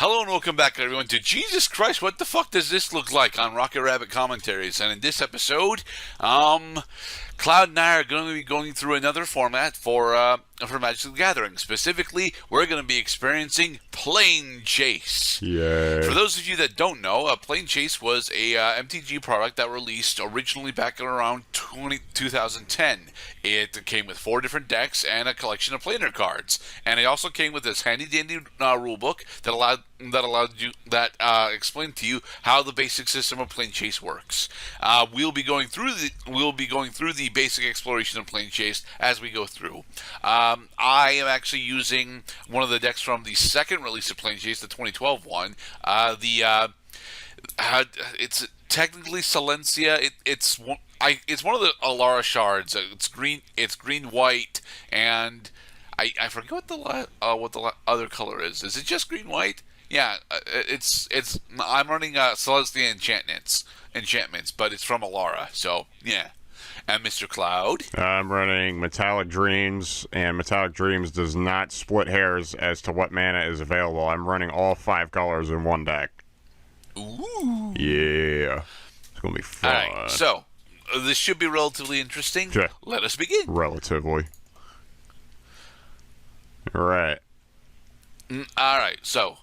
Hello and welcome back, everyone, to Jesus Christ, what the fuck does this look like on Rocket Rabbit Commentaries? And in this episode, Cloud and I are going to be going through another format for Magic the Gathering. Specifically, we're going to be experiencing Planechase. Yay. For those of you that don't know, Planechase was a MTG product that released originally back in around 2010. It came with 4 different decks and a collection of planar cards, and it also came with this handy-dandy rulebook that explained to you how the basic system of Planechase works. We'll be going through the basic exploration of Planechase as we go through. I am actually using one of the decks from the second release of Planechase, the 2012 one. It's technically Silencia. It's one of the Alara shards. It's green white, and I forget what the other color is. Is it just green white? Yeah, I'm running Celestia enchantments, but it's from Alara. So yeah. And Mr. Cloud? I'm running Metallic Dreams, and Metallic Dreams does not split hairs as to what mana is available. I'm running all 5 colors in one deck. Ooh. Yeah. It's going to be fun. All right, so this should be relatively interesting. Yeah. Let us begin. Relatively. All right. All right, so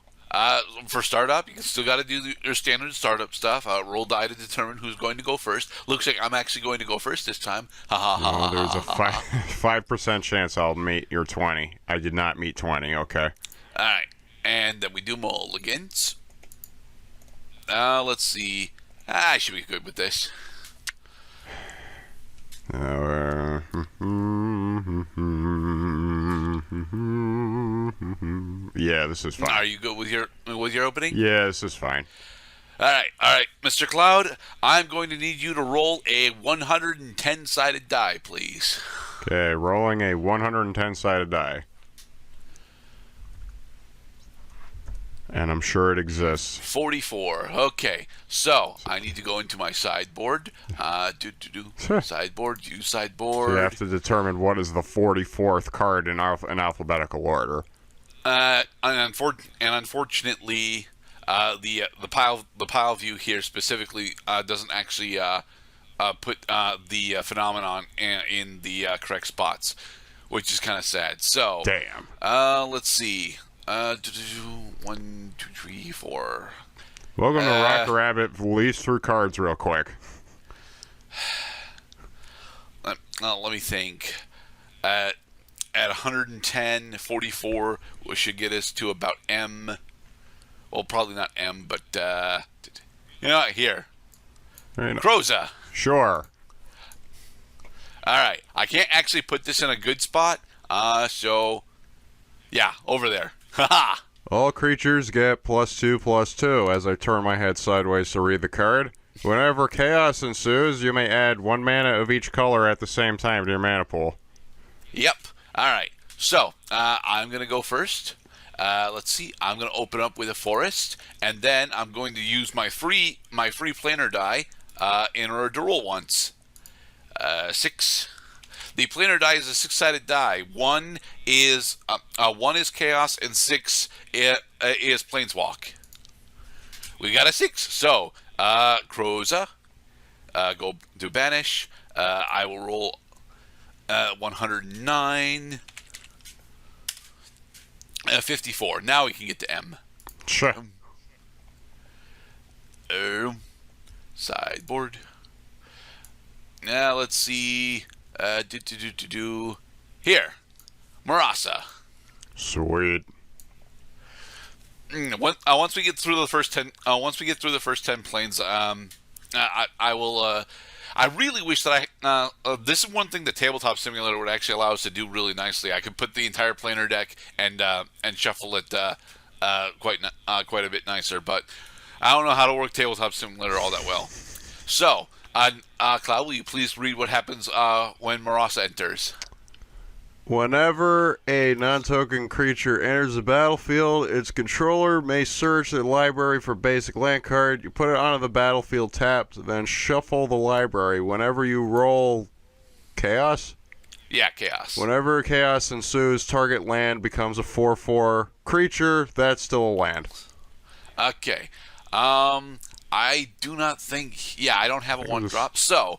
for startup, you still got to do your standard startup stuff. Roll die to determine who's going to go first. Looks like I'm actually going to go first this time. There's a 5% chance I'll meet your 20. I did not meet 20, okay. All right, and then we do mulligans. Let's see. I should be good with this. Yeah, this is fine. Are you good with your opening? Yeah, this is fine. All right, Mr. Cloud. I'm going to need you to roll a 110-sided die, please. Okay, rolling a 110-sided die. And I'm sure it exists. 44. Okay, so I need to go into my sideboard. Sideboard, use sideboard. So you have to determine what is the 44th card in alphabetical order. And unfortunately, the pile view here specifically doesn't actually put the phenomenon in the correct spots, which is kind of sad. So damn. Let's see. 1, 2, 3, 4. Welcome to Rocket Rabbit. Lease through cards real quick. Let me think. At 110, 44, we should get us to about M. Well, probably not M, but here. Croza. Sure. All right. I can't actually put this in a good spot. So yeah, over there. Haha. All creatures get +2/+2 as I turn my head sideways to read the card. Whenever chaos ensues, you may add 1 mana of each color at the same time to your mana pool. Yep. All right. So I'm gonna go first. Let's see. I'm gonna open up with a forest, and then I'm going to use my free planar die in order to roll once. 6. The planar die is a 6-sided die. 1 is chaos, and 6 is planeswalk. We got a 6. So Croza, go to banish. I will roll 109, 54. Now we can get to M. Sure. Sideboard. Now let's see. Here, Marasa. Sweet. Once we get through the first 10, planes, I will. I really wish that this is one thing the Tabletop Simulator would actually allow us to do really nicely. I could put the entire planar deck and shuffle it quite a bit nicer, but I don't know how to work Tabletop Simulator all that well. So. Cloud, will you please read what happens when Marasa enters? Whenever a non-token creature enters the battlefield, its controller may search the library for basic land card. You put it onto the battlefield tapped, then shuffle the library. Whenever you roll chaos? Yeah, chaos. Whenever chaos ensues, target land becomes a 4/4 creature. That's still a land. Okay. I do not think. Yeah, I don't have a I can one just drop. So,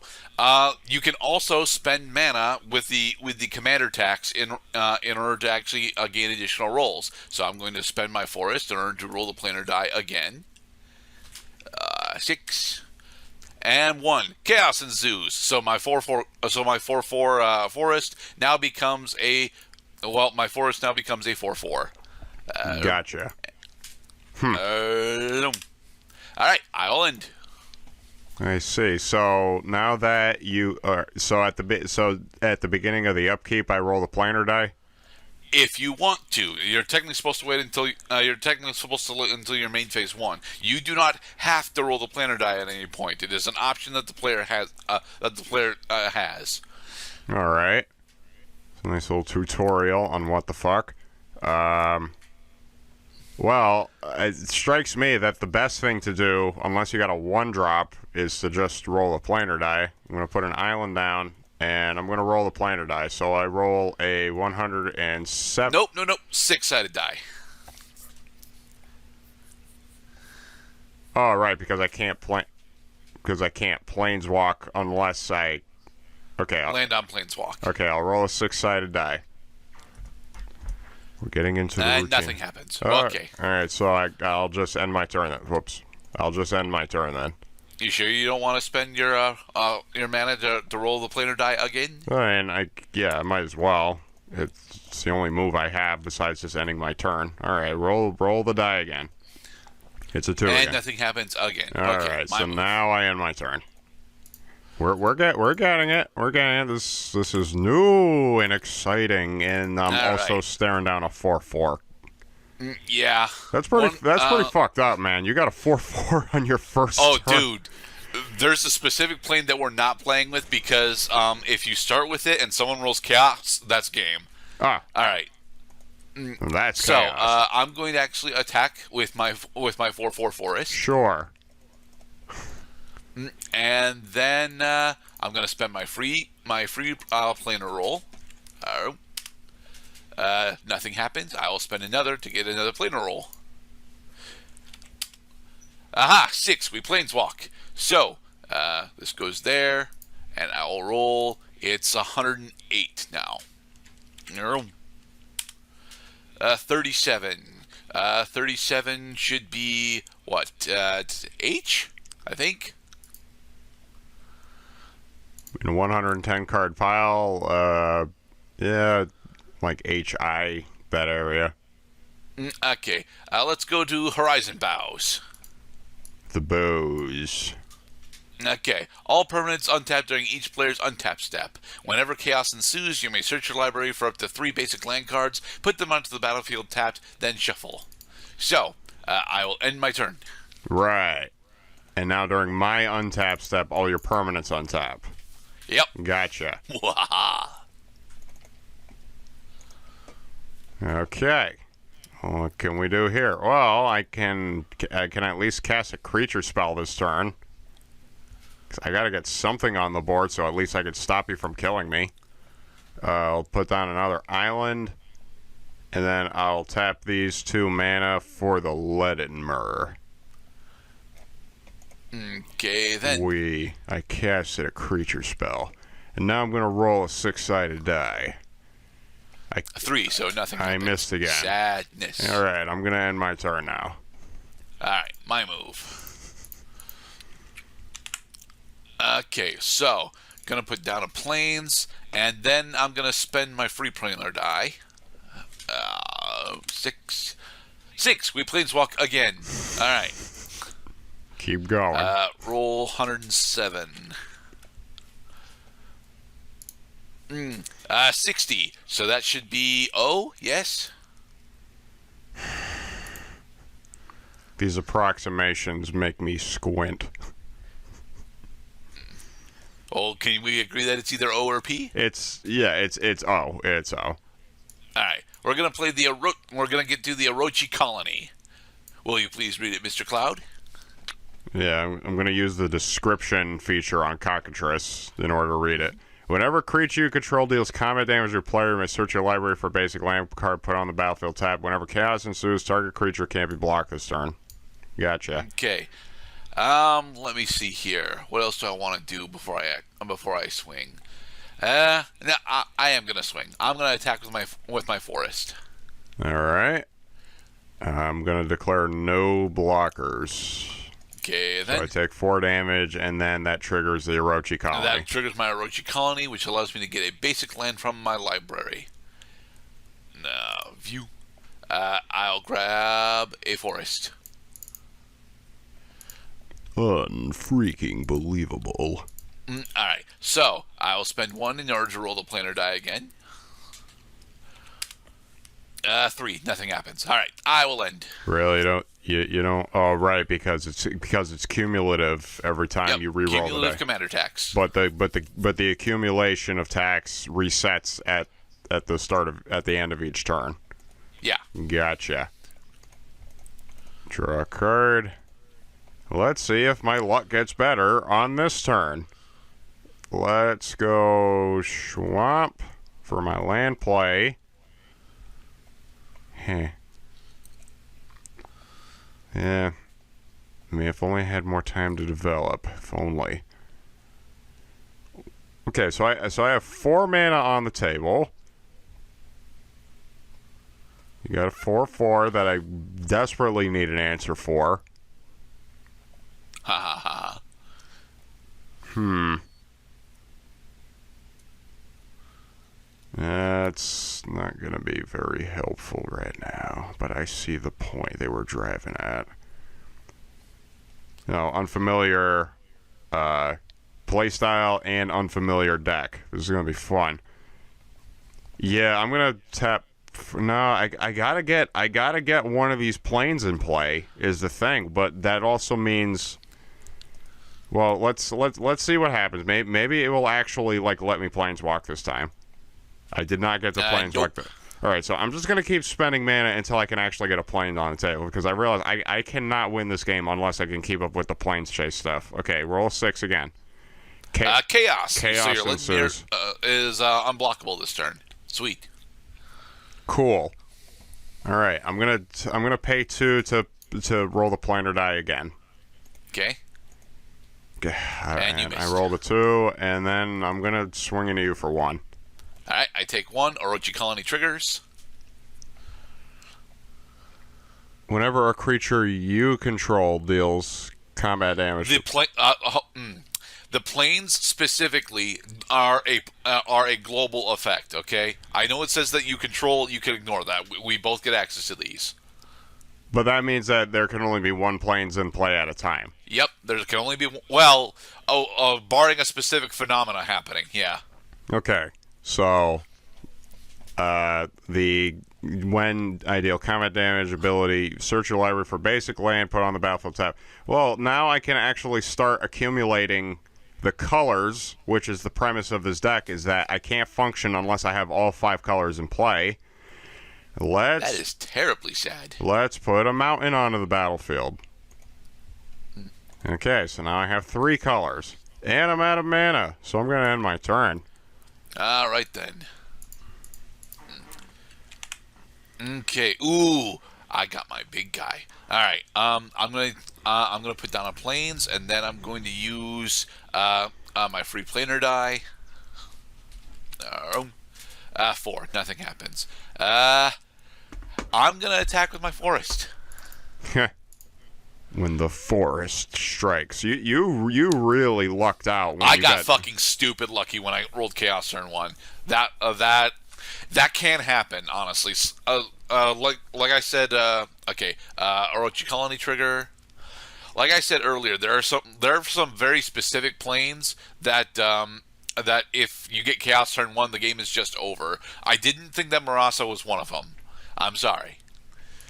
you can also spend mana with the commander tax in order to actually gain additional rolls. So I'm going to spend my forest in order to roll the planar die again. 6 and 1. Chaos ensues. So my 4/4 forest now becomes a my forest now becomes a 4/4. gotcha. All right, I'll end. I see. So now that you are so at the beginning of the upkeep, I roll the planar die. If you want to, you're technically supposed to wait until you're technically supposed to look until your main phase 1. You do not have to roll the planar die at any point. It is an option that the player has. All right. It's a nice little tutorial on what the fuck. Well, it strikes me that the best thing to do, unless you got a one drop, is to just roll a planar die. I'm going to put an island down, and I'm going to roll the planar die. So I roll a 107. Nope. 6-sided die. Oh, right, because I can't planeswalk unless I. Okay. Land on planeswalk. Okay, I'll roll a 6-sided die. We're getting into the And routine. nothing happens. Okay. Okay. All right, so I'll just end my turn then. Whoops. I'll just end my turn then. You sure you don't want to spend your mana to roll the planar die again? And I might as well. It's the only move I have besides just ending my turn. All right, roll the die again. It's a 2 And again. nothing happens again. All Okay, right, my so move. now I end my turn. We're getting it. We're getting it. This is new and exciting, and I'm All also right. staring down a 4/4. Yeah. That's pretty. One- That's pretty fucked up, man. You got a 4/4 on your first. Oh, turn. dude. There's a specific plane that we're not playing with because if you start with it and someone rolls chaos, that's game. Ah, All right. that's So chaos. I'm going to actually attack with my 4/4 forest, Sure. and then I'm going to spend my free planar roll. Nothing happens. I will spend another to get another planar roll. Aha! 6. We planeswalk. So this goes there, and I will roll. It's 108 now. 37. 37 should be what? H, I think. In a 110 card pile, yeah, like HI, that area. Okay. Let's go to Horizon Bows. The bows. Okay. All permanents untapped during each player's untap step. Whenever chaos ensues, you may search your library for up to 3 basic land cards, put them onto the battlefield tapped, then shuffle. So, I will end my turn. Right. And now during my untap step, all your permanents untap. Yep. Gotcha. Waha. Okay. What can we do here? Well, I can at least cast a creature spell this turn. 'Cause I gotta get something on the board, so at least I can stop you from killing me. I'll put down another island, and then I'll tap these 2 mana for the Leaden Mirror. Okay, then. I casted a creature spell, and now I'm gonna roll a 6-sided die. 3, so nothing I happens. missed again. Sadness. All right, I'm gonna end my turn now. Alright, my move. Okay, so, gonna put down a plains, and then I'm gonna spend my free planar die. 6. 6, we planeswalk again. Alright. Keep going. Roll 107. 60. So that should be O, yes? These approximations make me squint. Oh, can we agree that it's either O or P? It's O. It's O. All right, we're gonna play we're gonna get to the Orochi Colony. Will you please read it, Mr. Cloud? Yeah, I'm going to use the description feature on Cockatrice in order to read it. Whenever creature you control deals combat damage to your player, you may search your library for a basic land card put on the battlefield tab. Whenever chaos ensues, target creature can't be blocked this turn. Gotcha. Okay. Let me see here. What else do I want to do before I swing? No, I am gonna swing. I'm gonna attack with my forest. All right. I'm gonna declare no blockers. Okay, So then I take 4 damage, and then that triggers the Orochi colony. that triggers my Orochi colony, which allows me to get a basic land from my library. Now, view. I'll grab a forest. Unfreaking believable. Alright, so I will spend 1 in order to roll the planar die again. 3, nothing happens. Alright, I will end. Really? You don't? Oh, right, because it's cumulative every time you reroll the cumulative die. commander tax. But the accumulation of tax resets at the end of each turn. Yeah. Gotcha. Draw a card. Let's see if my luck gets better on this turn. Let's go Swamp for my land play. Yeah. I mean, if only I had more time to develop. If only. Okay, so I have 4 mana on the table. You got a 4/4 that I desperately need an answer for. Ha ha ha. That's not going to be very helpful right now, but I see the point they were driving at. Unfamiliar playstyle and unfamiliar deck. This is going to be fun. Yeah, I'm going to tap. No, I gotta get one of these planes in play is the thing, but that also means. Well, let's see what happens. Maybe it will actually let me planeswalk this time. I did not get the planeswalk. Nope. All right, so I'm just gonna keep spending mana until I can actually get a plane on the table because I realize I cannot win this game unless I can keep up with the planes chase stuff. Okay, roll 6 again. Chaos. Chaos so your ensues. is unblockable this turn. Sweet. Cool. All right, I'm gonna pay 2 to roll the planar die again. Okay. And you missed. I rolled a 2, and then I'm gonna swing into you for 1. Alright, I take 1. Orochi colony triggers. Whenever a creature you control deals combat damage, The planes specifically are a global effect. Okay, I know it says that you control. You can ignore that. We both get access to these. but that means that there can only be 1 planes in play at a time. Yep, there can only be barring a specific phenomena happening. Yeah. Okay, so when I deal combat damage ability, search your library for basic land, put on the battlefield tab. Well, now I can actually start accumulating the colors, which is the premise of this deck, is that I can't function unless I have all 5 colors in play. That is terribly sad. Let's put a mountain onto the battlefield. Okay, so now I have 3 colors. And I'm out of mana, so I'm going to end my turn. Alright then. Okay. Ooh, I got my big guy. Alright, I'm gonna put down a planes, and then I'm going to use my free planar die. 4. Nothing happens. I'm gonna attack with my forest. When the forest strikes. You really lucked out. When I you got fucking stupid lucky when I rolled Chaos turn 1. That can happen, honestly. Like I said, Orochi colony trigger. Like I said earlier, there are some very specific planes that if you get Chaos turn 1, the game is just over. I didn't think that Marasa was one of them. I'm sorry.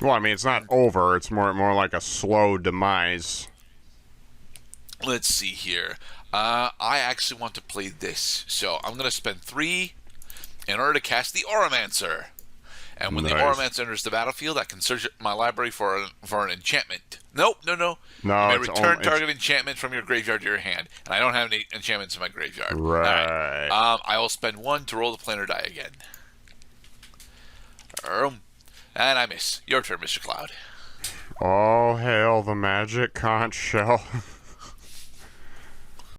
Well, I mean, it's not over. It's more like a slow demise. Let's see here. I actually want to play this, so I'm going to spend 3 in order to cast the Auramancer. And when the Auramancer enters the battlefield, I can search my library for an enchantment. No. You may return target enchantment from your graveyard to your hand, and I don't have any enchantments in my graveyard. Right. All right. I will spend 1 to roll the planar die again. And I miss. Your turn, Mr. Cloud. All hail the magic conch shell.